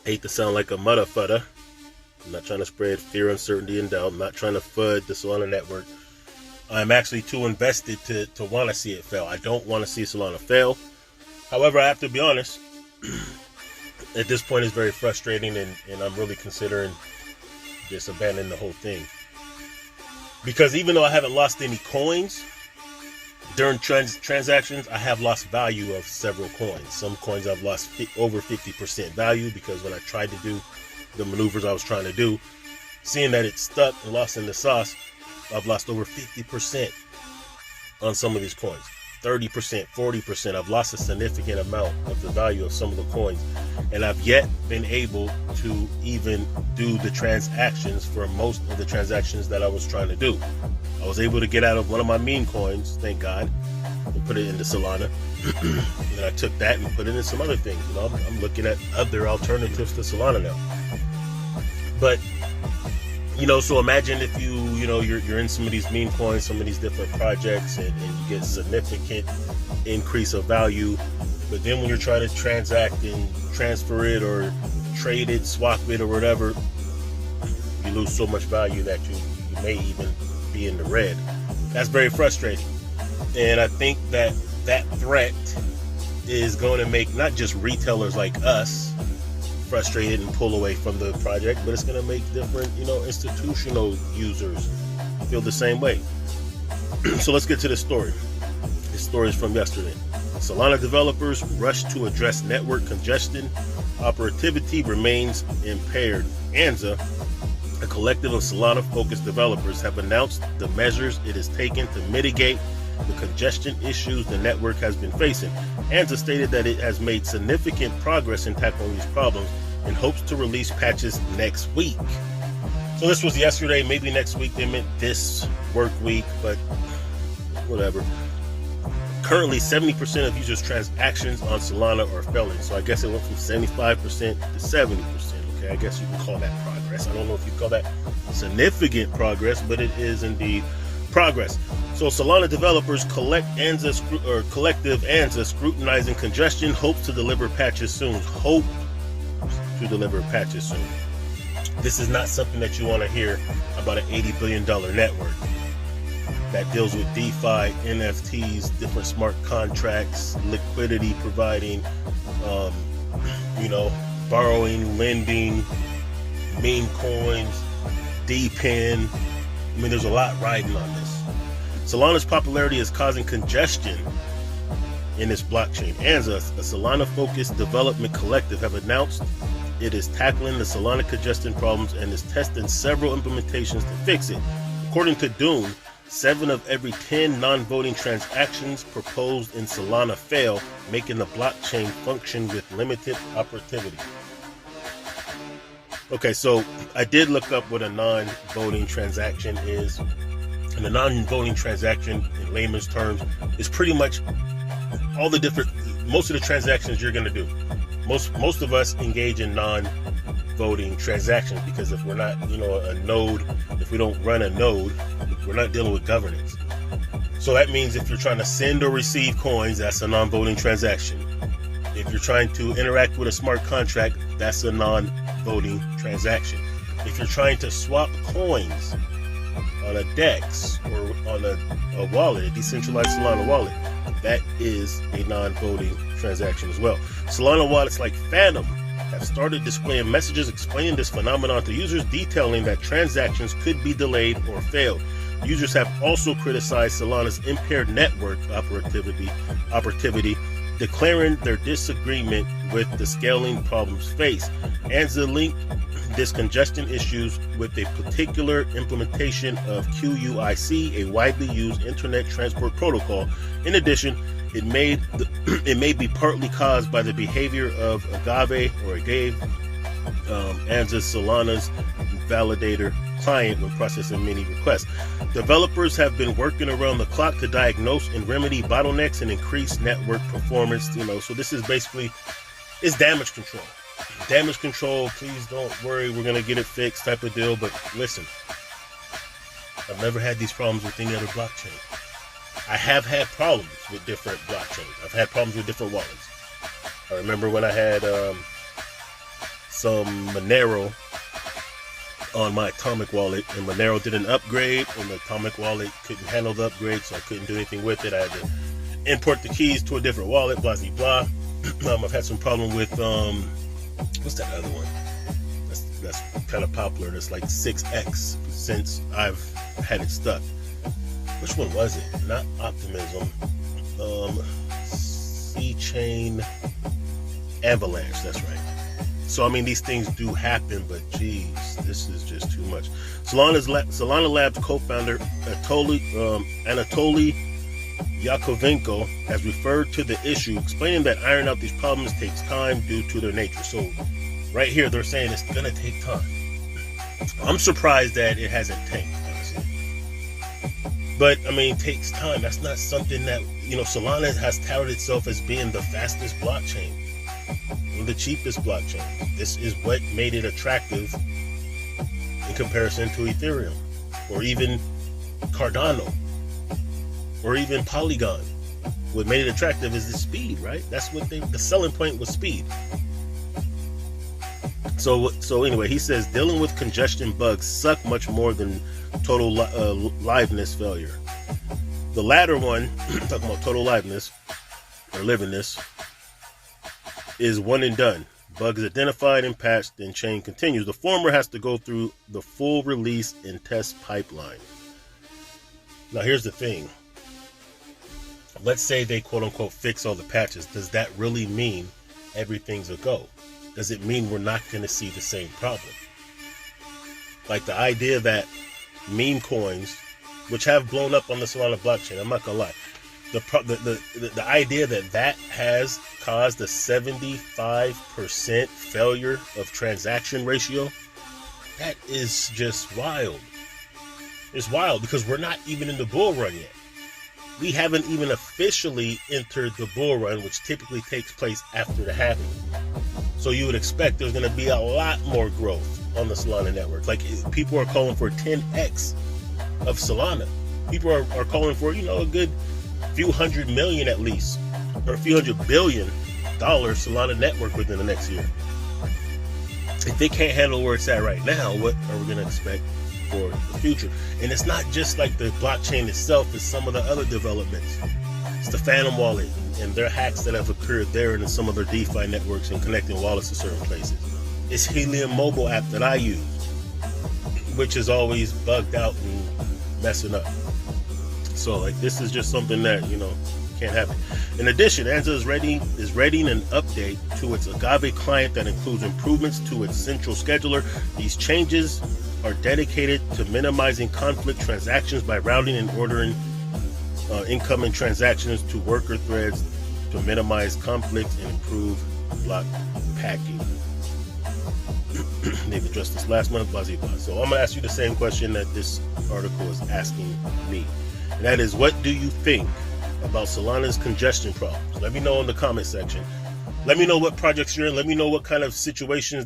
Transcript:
hate to sound like a mudda-fudda. I'm not trying to spread fear, uncertainty, and doubt. I'm not trying to FUD the Solana network. I'm actually too invested to want to see it fail. I don't want to see Solana fail. However, I have to be honest, at this point it's very frustrating, and I'm really considering just abandoning the whole thing. Because even though I haven't lost any coins during transactions, I have lost value of several coins. Some coins I've lost over 50% value because when I tried to do the maneuvers I was trying to do, seeing that it stuck and lost in the sauce, I've lost over 50% on some of these coins. 30%, 40%. I've lost a significant amount of the value of some of the coins, and I've yet been able to even do the transactions for most of the transactions that I was trying to do. I was able to get out of one of my meme coins, thank God, and put it into Solana. And I took that and put it in some other things. You know, I'm looking at other alternatives to Solana now. But you know, so imagine if you're in some of these meme coins, some of these different projects, and you get significant increase of value, but then when you're trying to transact and transfer it or trade it, swap it, or whatever, you lose so much value that you may even be in the red. That's very frustrating, and I think that threat is going to make not just retailers like us frustrated and pull away from the project, but it's going to make different, institutional users feel the same way. So let's get to the story. This story is from yesterday. Solana developers rush to address network congestion. Operativity remains impaired. Anza, a collective of Solana-focused developers, have announced the measures it has taken to mitigate the congestion issues the network has been facing. Anza stated that it has made significant progress in tackling these problems and hopes to release patches next week. So this was yesterday, maybe next week. They meant this work week, but whatever. Currently, 70% of users' transactions on Solana are failing. So I guess it went from 75% to 70%. Okay, I guess you can call that progress. I don't know if you call that significant progress, but it is indeed progress. So Solana developers collective Anza scrutinizing congestion, hopes to deliver patches soon. This is not something that you want to hear about an $80 billion network that deals with DeFi, NFTs, different smart contracts, liquidity providing, borrowing, lending, meme coins, DPIN. I mean, there's a lot riding on this. Solana's popularity is causing congestion in its blockchain. Anza, a Solana-focused development collective, have announced it is tackling the Solana congestion problems and is testing several implementations to fix it. According to Dune, 7 of every 10 non-voting transactions proposed in Solana fail, making the blockchain function with limited operativity. Okay, so I did look up what a non-voting transaction is. And a non-voting transaction, in layman's terms, is pretty much most of the transactions you're going to do. Most of us engage in non-voting transactions because if we're not, a node, if we don't run a node, we're not dealing with governance. So that means if you're trying to send or receive coins, that's a non-voting transaction. If you're trying to interact with a smart contract, that's a non-voting transaction. If you're trying to swap coins on a DEX or on a wallet, a decentralized Solana wallet, that is a non-voting transaction as well. Solana wallets like Phantom have started displaying messages explaining this phenomenon to users, detailing that transactions could be delayed or failed. Users have also criticized Solana's impaired network operativity, declaring their disagreement with the scaling problems faced. Anza linked this congestion issues with a particular implementation of QUIC, a widely used internet transport protocol. In addition, it may be partly caused by the behavior of Agave, Anza Solana's validator client when processing many requests. Developers have been working around the clock to diagnose and remedy bottlenecks and increase network performance. So this is basically, it's damage control. Damage control, please don't worry, we're going to get it fixed type of deal. But listen, I've never had these problems with any other blockchain. I have had problems with different blockchains. I've had problems with different wallets. I remember when I had some Monero on my Atomic wallet, and Monero did an upgrade, and the Atomic wallet couldn't handle the upgrade, so I couldn't do anything with it. I had to import the keys to a different wallet, blah, blah, blah. I've had some problem with, what's that other one? That's kind of popular. That's like 6X since I've had it stuck. Which one was it? Not Optimism. C-Chain Avalanche, that's right. So, I mean, these things do happen, but geez, this is just too much. Solana Labs co-founder Anatoly Yakovenko has referred to the issue, explaining that ironing out these problems takes time due to their nature. So, right here, they're saying it's going to take time. I'm surprised that it hasn't tanked, honestly. But, I mean, it takes time. That's not something that, Solana has touted itself as being the fastest blockchain, one of the cheapest blockchains. This is what made it attractive in comparison to Ethereum, or even Cardano, or even Polygon. What made it attractive is the speed, right? That's what the selling point was, speed. So anyway, he says dealing with congestion bugs suck much more than total liveness failure. The latter one, talking about total liveness or liveness, is one and done. Bug is identified and patched, then chain continues. The former has to go through the full release and test pipeline. Now here's the thing. Let's say they quote unquote fix all the patches. Does that really mean everything's a go? Does it mean we're not going to see the same problem? Like the idea that meme coins, which have blown up on the Solana blockchain, I'm not going to lie, the idea that has caused a 75% failure of transaction ratio, that is just wild. It's wild because we're not even in the bull run yet. We haven't even officially entered the bull run, which typically takes place after the halving. So you would expect there's going to be a lot more growth on the Solana network. Like, people are calling for 10x of Solana. People are calling for, a good few $100 million at least, or a few $100 billion Solana network within the next year. If they can't handle where it's at right now, what are we going to expect for the future? And it's not just like the blockchain itself, it's some of the other developments. It's the Phantom wallet and their hacks that have occurred there and in some of their DeFi networks and connecting wallets to certain places. It's Helium mobile app that I use, which is always bugged out and messing up. So this is just something that, can't happen. In addition, Anza is readying an update to its Agave client that includes improvements to its central scheduler. These changes are dedicated to minimizing conflict transactions by routing and ordering incoming transactions to worker threads to minimize conflicts and improve block packing. They've addressed this last month, blah, blah, blah. So I'm going to ask you the same question that this article is asking me. And that is, what do you think about Solana's congestion problems? Let me know in the comment section. Let me know what projects you're in. Let me know what kind of situations